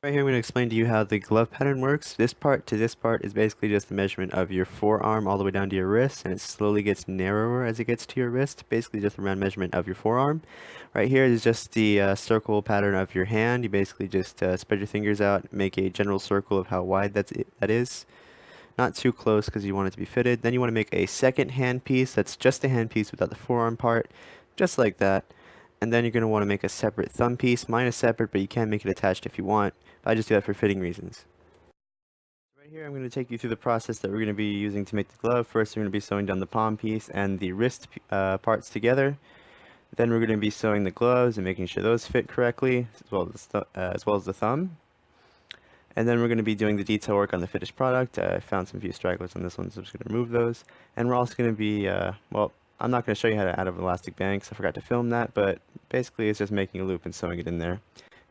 Right here, I'm going to explain to you how the glove pattern works. This part to this part is basically just the measurement of your forearm all the way down to your wrist, and it slowly gets narrower as it gets to your wrist. Basically, just a round measurement of your forearm. Right here is just the circle pattern of your hand. You basically just spread your fingers out, make a general circle of how wide that is. Not too close because you want it to be fitted. Then you want to make a second hand piece that's just a hand piece without the forearm part, just like that. And then you're going to want to make a separate thumb piece. Mine is separate, but you can make it attached if you want. I just do that for fitting reasons. Right here, I'm going to take you through the process that we're going to be using to make the glove. First, we're going to be sewing down the palm piece and the wrist parts together. Then we're going to be sewing the gloves and making sure those fit correctly, as well as the thumb. And then we're going to be doing the detail work on the finished product. I found some few stragglers on this one, so I'm just going to remove those. And we're also going to be, well, I'm not going to show you how to add an elastic band because I forgot to film that, but basically it's just making a loop and sewing it in there.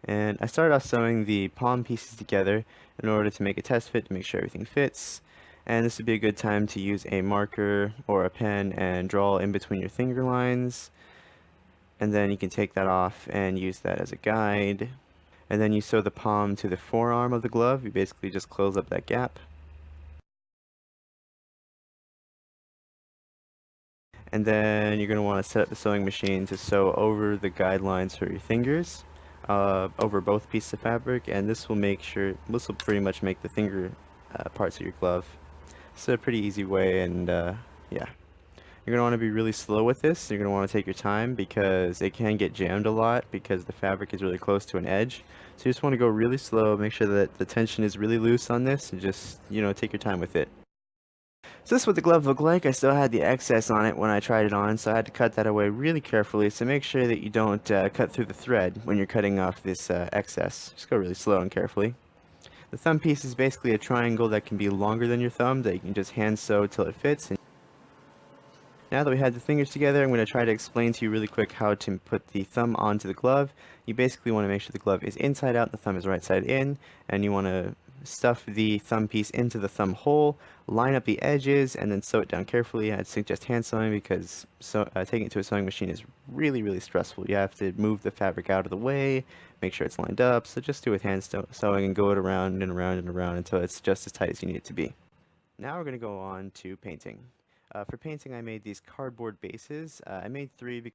And I started off sewing the palm pieces together in order to make a test fit to make sure everything fits. And this would be a good time to use a marker or a pen and draw in between your finger lines. And then you can take that off and use that as a guide. And then you sew the palm to the forearm of the glove. You basically just close up that gap. And then you're going to want to set up the sewing machine to sew over the guidelines for your fingers, over both pieces of fabric, and this will pretty much make the finger parts of your glove. It's a pretty easy way, and yeah. You're going to want to be really slow with this. You're going to want to take your time because it can get jammed a lot because the fabric is really close to an edge. So you just want to go really slow, make sure that the tension is really loose on this, and just, take your time with it. So this is what the glove looked like. I still had the excess on it when I tried it on, so I had to cut that away really carefully. So make sure that you don't cut through the thread when you're cutting off this excess. Just go really slow and carefully. The thumb piece is basically a triangle that can be longer than your thumb that you can just hand sew till it fits. And now that we had the fingers together, I'm going to try to explain to you really quick how to put the thumb onto the glove. You basically want to make sure the glove is inside out, the thumb is right side in, and you want to stuff the thumb piece into the thumb hole, line up the edges, and then sew it down carefully. I'd suggest hand sewing because taking it to a sewing machine is really, really stressful. You have to move the fabric out of the way, make sure it's lined up, so just do it with hand sewing and go it around and around and around until it's just as tight as you need it to be. Now we're going to go on to painting. For painting, I made these cardboard bases. I made 3